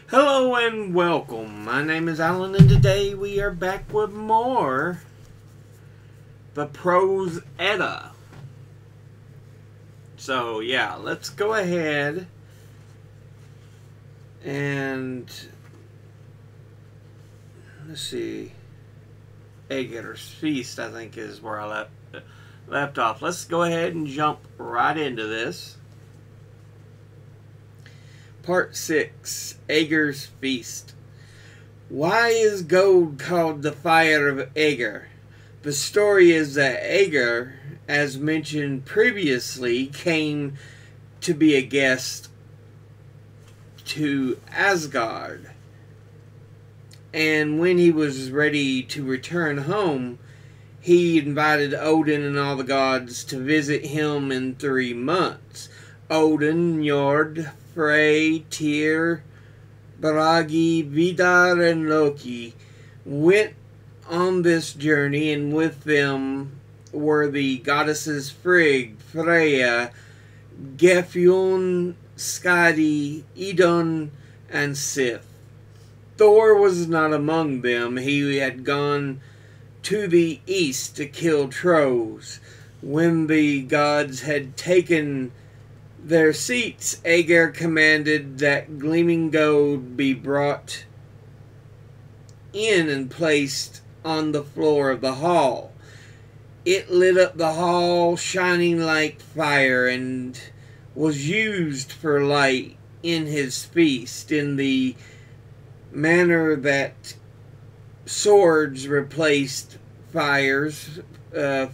Hello and welcome. My name is Alan, and today we are back with more the Prose Edda. So yeah, let's go ahead and let's see. Aegir's Feast, I think, is where I left off. Let's go ahead and jump right into this. Part 6, Aegir's Feast. Why is gold called the fire of Aegir? The story is that Aegir, as mentioned previously, came to be a guest to Asgard. And when he was ready to return home, he invited Odin and all the gods to visit him in 3 months. Odin, Njord, Frey, Tyr, Bragi, Vidar, and Loki went on this journey, and with them were the goddesses Frigg, Freya, Gefjon, Skadi, Idun, and Sif. Thor was not among them. He had gone to the east to kill trolls. When the gods had taken their seats, Aegir commanded that gleaming gold be brought in and placed on the floor of the hall. It lit up the hall, shining like fire, and was used for light in his feast, in the manner that swords replaced fires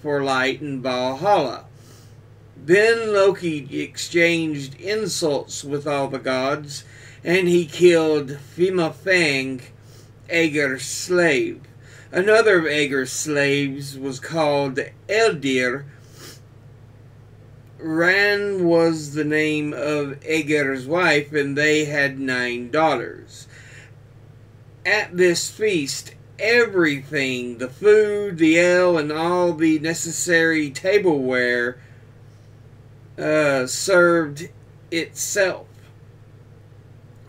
for light in Valhalla. Then Loki exchanged insults with all the gods, and he killed Fimafang, Aegir's slave. Another of Aegir's slaves was called Eldir. Ran was the name of Aegir's wife, and they had 9 daughters. At this feast, everything, the food, the ale, and all the necessary tableware served itself.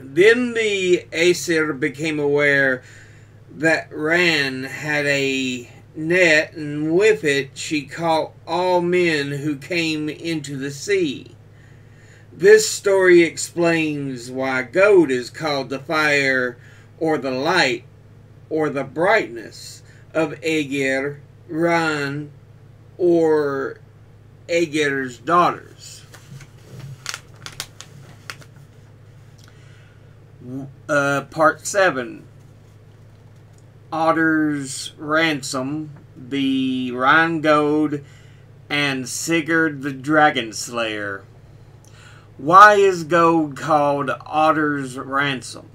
Then the Aesir became aware that Ran had a net, and with it she caught all men who came into the sea. This story explains why gold is called the fire, or the light, or the brightness of Aegir, Ran, or Aegir's daughters. Part 7, Otter's Ransom, the Rhine-Gold, and Sigurd the Dragon Slayer. Why is gold called Otter's Ransom?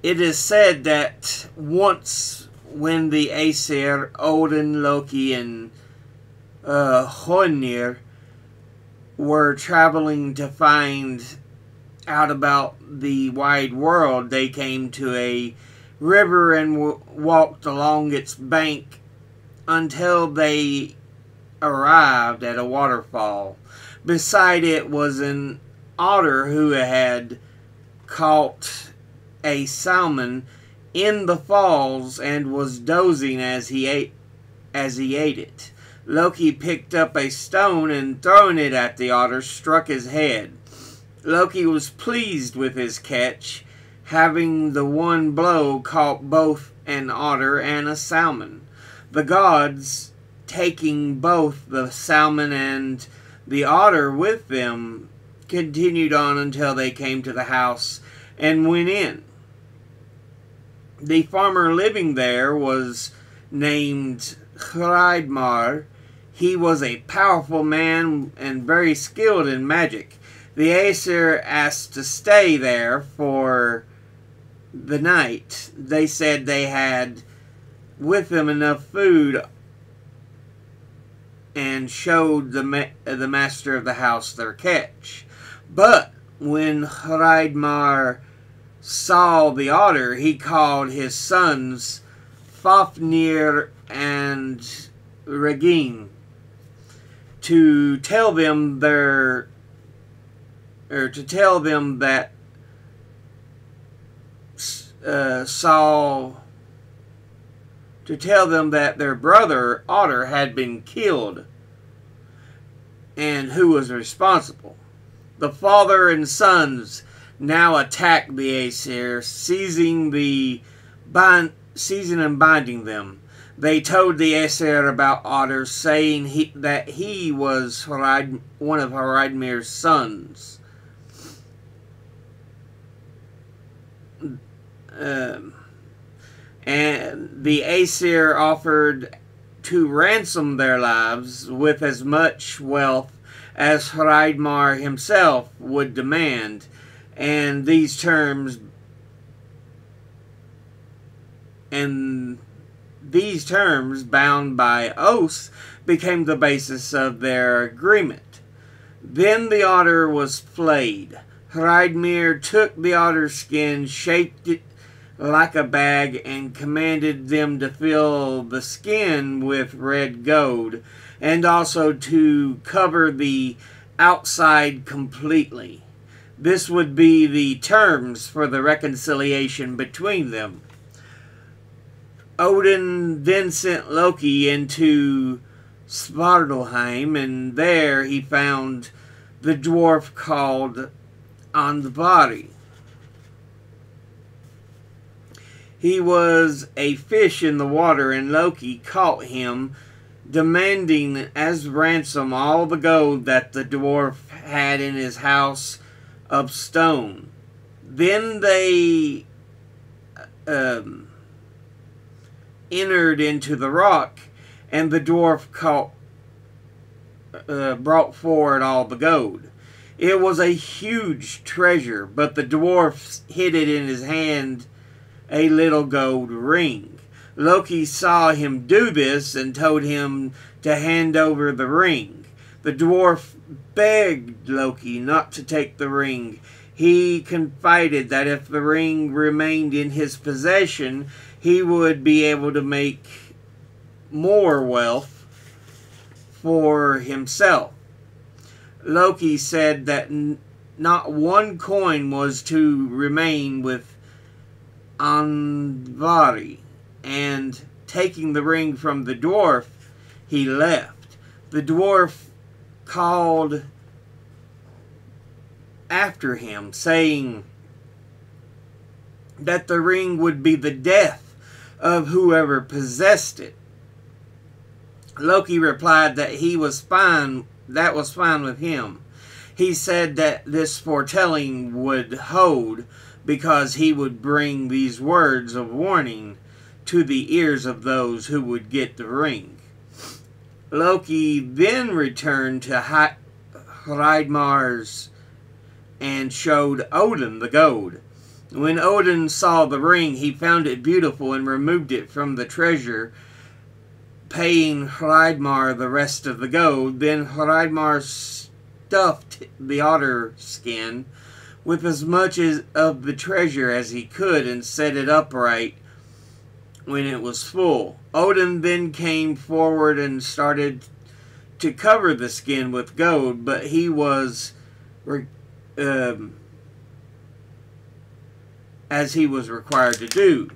It is said that once when the Aesir, Odin, Loki, and Hoenir were traveling to find out about the wide world, they came to a river and walked along its bank until they arrived at a waterfall. Beside it was an otter who had caught a salmon in the falls and was dozing as he ate it. Loki picked up a stone and, throwing it at the otter, struck his head. Loki was pleased with his catch, having the one blow caught both an otter and a salmon. The gods, taking both the salmon and the otter with them, continued on until they came to the house and went in. The farmer living there was named Hreidmar. He was a powerful man and very skilled in magic. The Aesir asked to stay there for the night. They said they had with them enough food, and showed the master of the house their catch. But when Hreidmar saw the otter, he called his sons Fafnir and Regin to tell them that saw to tell them that their brother Otter had been killed and who was responsible. The father and sons now attacked the Aesir, seizing and binding them. They told the Aesir about Otter, saying that he was one of Hreidmir's sons. And the Aesir offered to ransom their lives with as much wealth as Hreidmar himself would demand, and these terms bound by oaths became the basis of their agreement. Then the otter was flayed. Hreidmir took the otter's skin, shaped it like a bag, and commanded them to fill the skin with red gold, and also to cover the outside completely. This would be the terms for the reconciliation between them. Odin then sent Loki into Svartalheim, and there he found the dwarf called Andvari. He was a fish in the water, and Loki caught him, demanding as ransom all the gold that the dwarf had in his house of stone. Then they entered into the rock, and the dwarf brought forward all the gold. It was a huge treasure, but the dwarf hid it in his hand, a little gold ring. Loki saw him do this and told him to hand over the ring. The dwarf begged Loki not to take the ring. He confided that if the ring remained in his possession, he would be able to make more wealth for himself. Loki said that not one coin was to remain with Andvari, and taking the ring from the dwarf, he left. The dwarf called after him, saying that the ring would be the death of whoever possessed it. Loki replied that was fine with him. He said that this foretelling would hold, because he would bring these words of warning to the ears of those who would get the ring. Loki then returned to Hreidmar's and showed Odin the gold. When Odin saw the ring, he found it beautiful and removed it from the treasure, paying Hreidmar the rest of the gold. Then Hreidmar stuffed the otter skin with as much of the treasure as he could and set it upright when it was full. Odin then came forward and started to cover the skin with gold, but he was as he was required to do.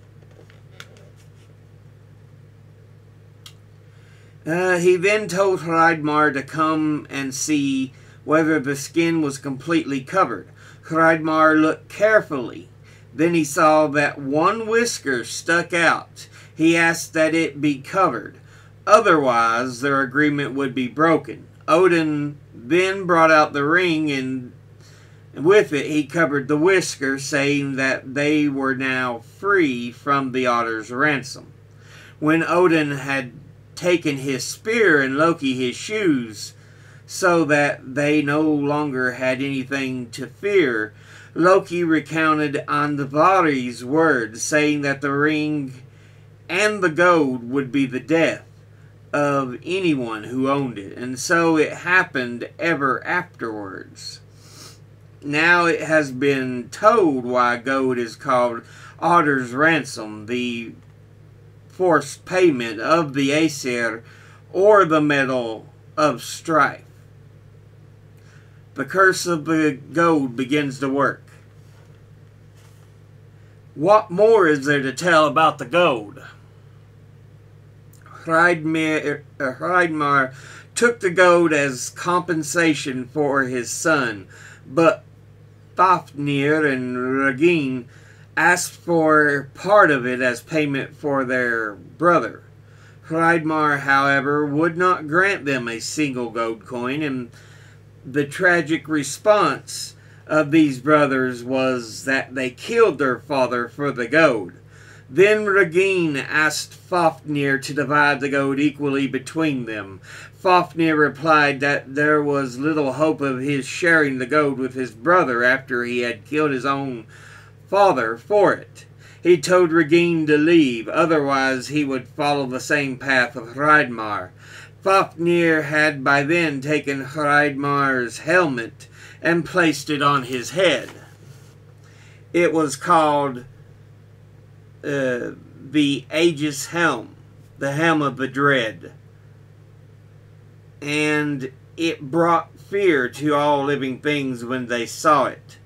He then told Hreidmar to come and see whether the skin was completely covered. Hreidmar looked carefully. Then he saw that one whisker stuck out. He asked that it be covered. Otherwise, their agreement would be broken. Odin then brought out the ring, and with it he covered the whisker, saying that they were now free from the otter's ransom. When Odin had taken his spear and Loki his shoes, so that they no longer had anything to fear, Loki recounted Andvari's words, saying that the ring and the gold would be the death of anyone who owned it. And so it happened ever afterwards. Now it has been told why gold is called Otter's ransom, the forced payment of the Aesir, or the metal of strife. The curse of the gold begins to work. What more is there to tell about the gold? Hreidmar took the gold as compensation for his son, but Fafnir and Regin asked for part of it as payment for their brother. Hreidmar, however, would not grant them a single gold coin, and the tragic response of these brothers was that they killed their father for the gold. Then Regin asked Fafnir to divide the gold equally between them. Fafnir replied that there was little hope of his sharing the gold with his brother after he had killed his own father for it. He told Regin to leave, otherwise he would follow the same path of Hreidmar. Fafnir had by then taken Hreidmar's helmet and placed it on his head. It was called the Aegis Helm, the Helm of the Dread, and it brought fear to all living things when they saw it.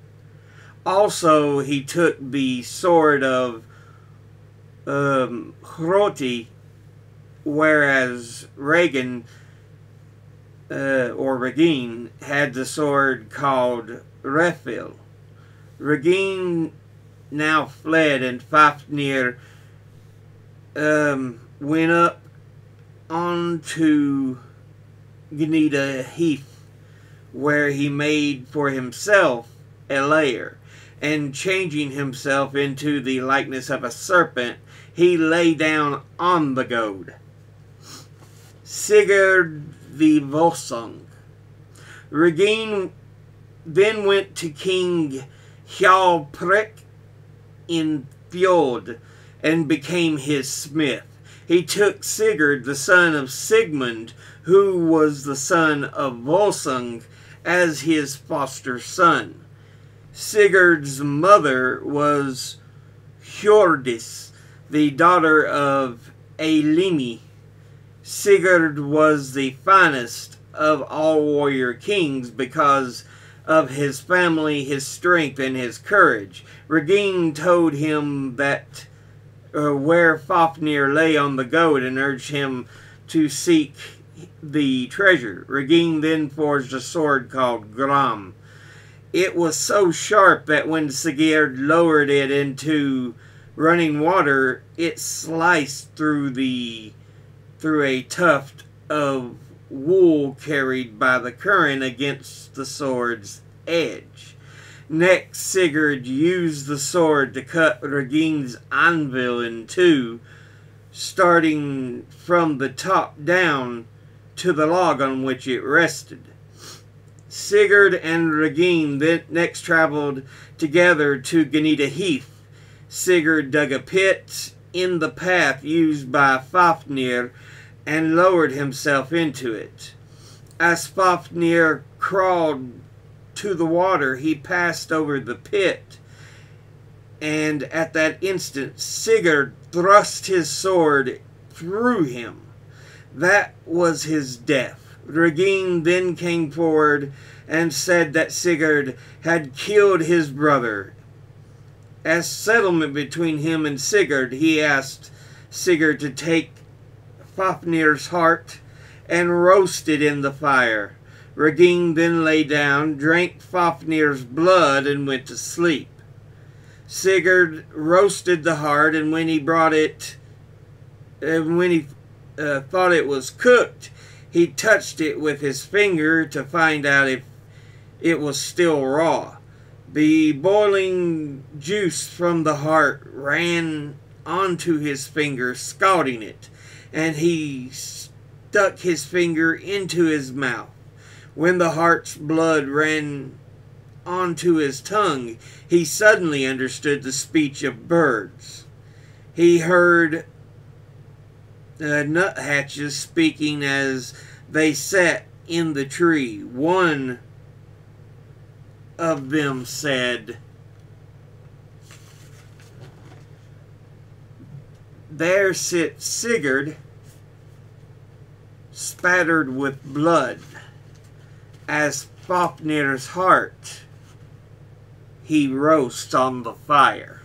Also, he took the sword of Hroti, whereas Regin had the sword called Refil. Regin now fled, and Fafnir went up onto Gnida Heath, where he made for himself a lair, and changing himself into the likeness of a serpent, he lay down on the gold. Sigurd the Volsung. Regin then went to King Hjalprik in Fjord and became his smith. He took Sigurd, the son of Sigmund, who was the son of Volsung, as his foster son. Sigurd's mother was Hjordis, the daughter of Eilimi. Sigurd was the finest of all warrior kings because of his family, his strength, and his courage. Regin told him that where Fafnir lay on the gold and urged him to seek the treasure. Regin then forged a sword called Gram. It was so sharp that when Sigurd lowered it into running water, it sliced through a tuft of wool carried by the current against the sword's edge. Next, Sigurd used the sword to cut Regin's anvil in two, starting from the top down to the log on which it rested. Sigurd and Regin then next traveled together to Gnida Heath. Sigurd dug a pit in the path used by Fafnir and lowered himself into it. As Fafnir crawled to the water, he passed over the pit, and at that instant Sigurd thrust his sword through him. That was his death. Regin then came forward and said that Sigurd had killed his brother. As settlement between him and Sigurd, he asked Sigurd to take Fafnir's heart and roast it in the fire. Regin then lay down, drank Fafnir's blood, and went to sleep. Sigurd roasted the heart, and when he thought it was cooked, he touched it with his finger to find out if it was still raw. The boiling juice from the heart ran onto his finger, scalding it, and he stuck his finger into his mouth. When the heart's blood ran onto his tongue, he suddenly understood the speech of birds. He heard nuthatches speaking as they sat in the tree. One of them said, "There sits Sigurd, spattered with blood, as Fafnir's heart he roasts on the fire."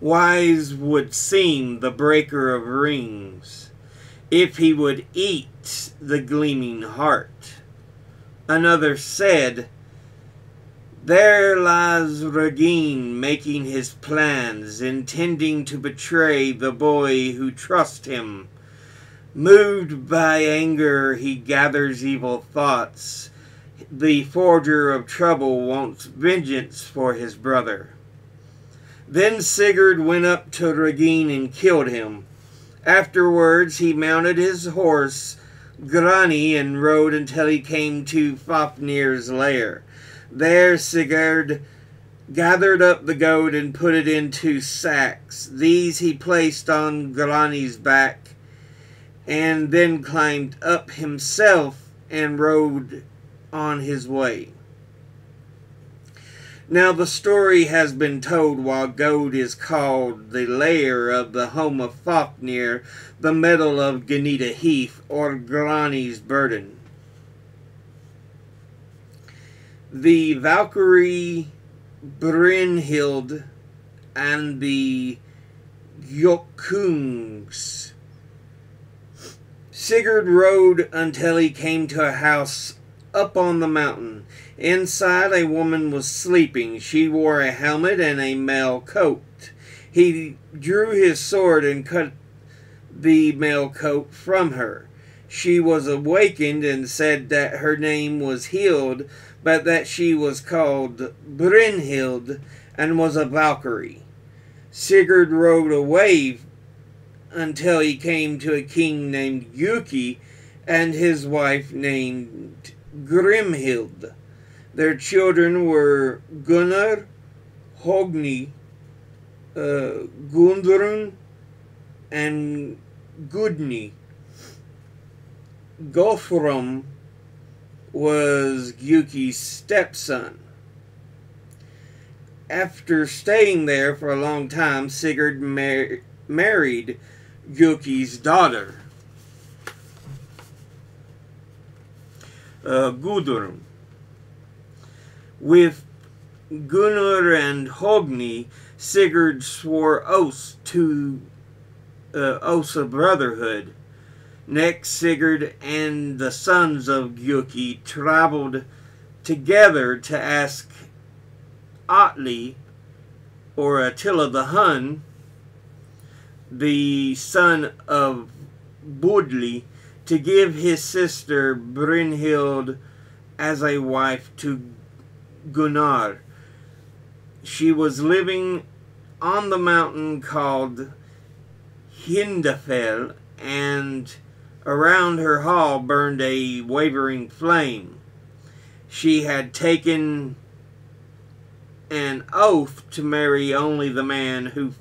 Wise would seem the breaker of rings, if he would eat the gleaming heart. Another said, there lies Regin making his plans, intending to betray the boy who trusts him. Moved by anger, he gathers evil thoughts. The forger of trouble wants vengeance for his brother. Then Sigurd went up to Regin and killed him. Afterwards he mounted his horse, Grani, and rode until he came to Fafnir's lair. There Sigurd gathered up the goat and put it into sacks. These he placed on Grani's back, and then climbed up himself and rode on his way. Now the story has been told while Goad is called the lair of the home of Fafnir, the meadow of Gnita Heath, or Grani's burden. The Valkyrie Brynhild and the Jokungs. Sigurd rode until he came to a house up on the mountain. Inside, a woman was sleeping. She wore a helmet and a mail coat. He drew his sword and cut the mail coat from her. She was awakened and said that her name was Hild, but that she was called Brynhild and was a Valkyrie. Sigurd rode away until he came to a king named Yuki and his wife named Grimhild. Their children were Gunnar, Hogni, Gundrun, and Gudni. Gofrum was Yuki's stepson. After staying there for a long time, Sigurd married Yuki's daughter, Gudrun. With Gunnar and Hogni, Sigurd swore oaths of brotherhood. Next, Sigurd and the sons of Yuki traveled together to ask Atli, or Attila the Hun, the son of Budli, to give his sister Brynhild as a wife to Gunnar. She was living on the mountain called Hindafell, and around her hall burned a wavering flame. She had taken an oath to marry only the man who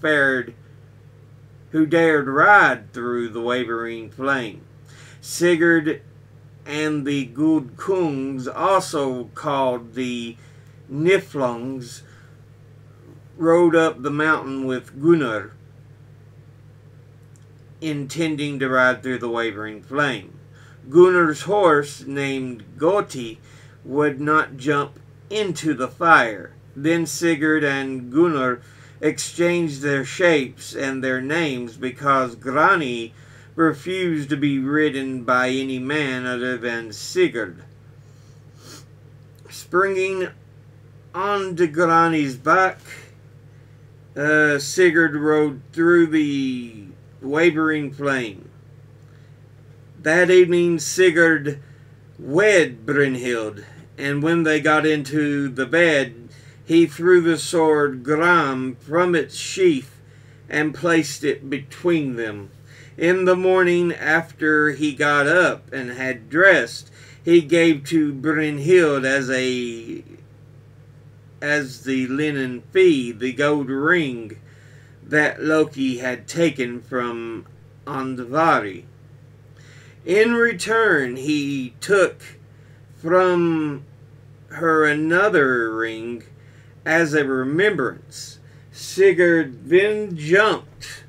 dared ride through the wavering flame. Sigurd and the Gudkungs, also called the Niflungs, rode up the mountain with Gunnar, intending to ride through the wavering flame. Gunnar's horse, named Goti, would not jump into the fire. Then Sigurd and Gunnar exchanged their shapes and their names because Grani refused to be ridden by any man other than Sigurd. Springing onto Grani's back, Sigurd rode through the wavering flame. That evening Sigurd wed Brynhild, and when they got into the bed, he threw the sword Gram from its sheath and placed it between them. In the morning, after he got up and had dressed, he gave to Brynhild as the linen fee the gold ring that Loki had taken from Andvari. In return, he took from her another ring as a remembrance. Sigurd then jumped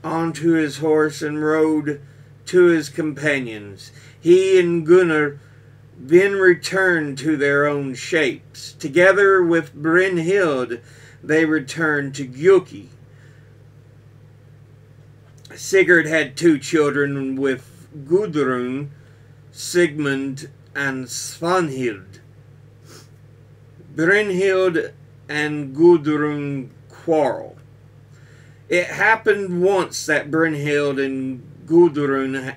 onto his horse and rode to his companions. He and Gunnar then returned to their own shapes. Together with Brynhild, they returned to Gjuki. Sigurd had 2 children with Gudrun, Sigmund and Svanhild. Brynhild and Gudrun quarrel. It happened once that Brynhild and Gudrun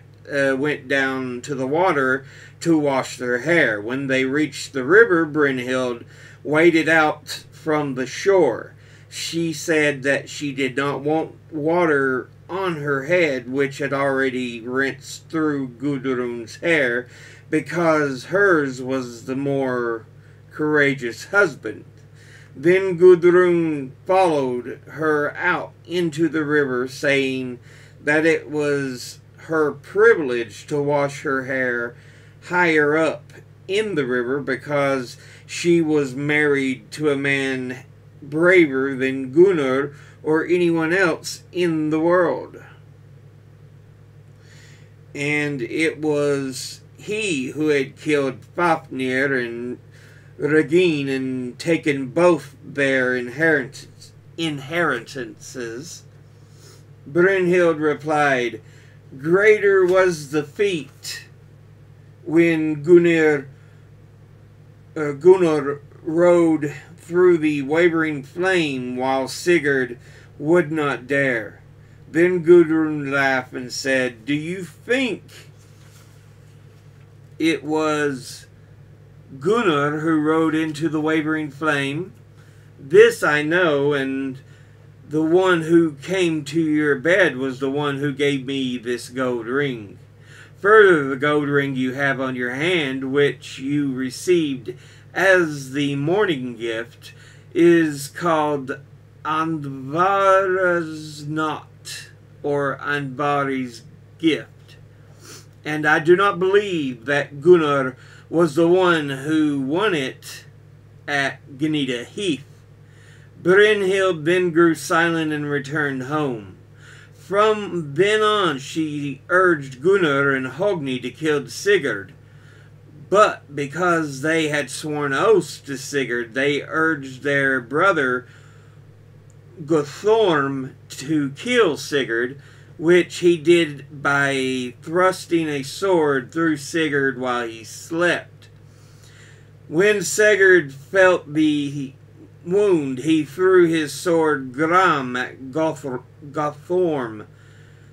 went down to the water to wash their hair. When they reached the river, Brynhild waded out from the shore. She said that she did not want water on her head, which had already rinsed through Gudrun's hair, because hers was the more courageous husband. Then Gudrun followed her out into the river, saying that it was her privilege to wash her hair higher up in the river because she was married to a man braver than Gunnar or anyone else in the world. And it was he who had killed Fafnir and Regin and taken both their inheritances. Brynhild replied, "Greater was the feat when Gunnar rode through the wavering flame while Sigurd would not dare." Then Gudrun laughed and said, "Do you think it was Gunnar who rode into the wavering flame? This I know, and the one who came to your bed was the one who gave me this gold ring. Further, the gold ring you have on your hand, which you received as the morning gift, is called Andvara's knot, or Andvari's gift. And I do not believe that Gunnar was the one who won it at Gnida Heath." Brynhild then grew silent and returned home. From then on she urged Gunnar and Hogni to kill Sigurd. But because they had sworn oaths to Sigurd, they urged their brother Guthorm to kill Sigurd, which he did by thrusting a sword through Sigurd while he slept. When Sigurd felt the wound, he threw his sword Gram at Guthorm,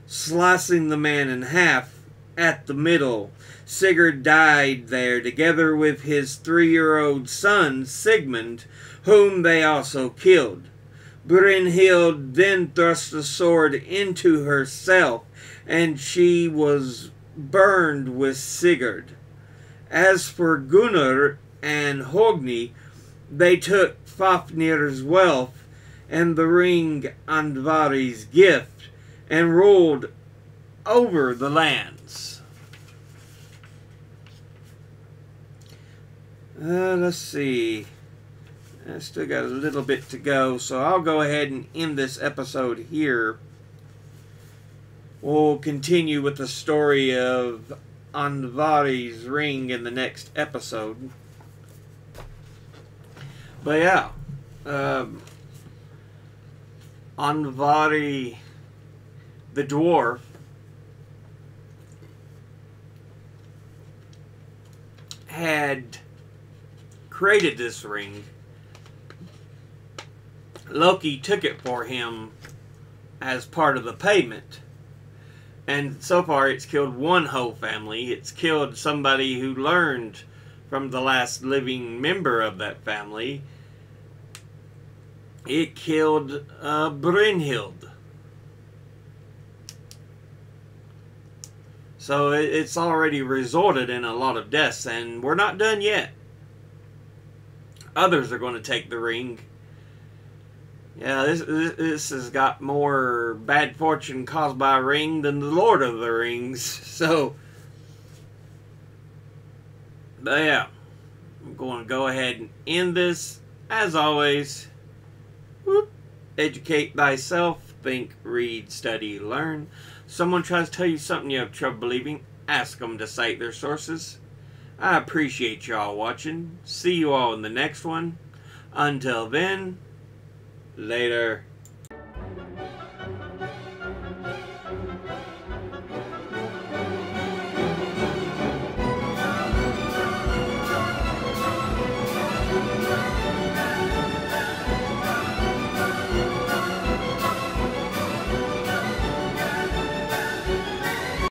slicing the man in half at the middle. Sigurd died there together with his 3-year-old son Sigmund, whom they also killed. Brynhild then thrust the sword into herself, and she was burned with Sigurd. As for Gunnar and Hogni, they took Fafnir's wealth and the ring Andvari's gift, and ruled over the lands. Let's see. I still got a little bit to go, so I'll go ahead and end this episode here. We'll continue with the story of Andvari's ring in the next episode. But yeah, Andvari the dwarf had created this ring. Loki took it for him as part of the payment. And so far it's killed one whole family. It's killed somebody who learned from the last living member of that family. It killed Brynhild. So it's already resulted in a lot of deaths, and we're not done yet. Others are going to take the ring. Yeah, this has got more bad fortune caused by a ring than the Lord of the Rings. So, but yeah, I'm going to go ahead and end this. As always, whoop, educate thyself, think, read, study, learn. Someone tries to tell you something you have trouble believing, ask them to cite their sources. I appreciate y'all watching. See you all in the next one. Until then, later.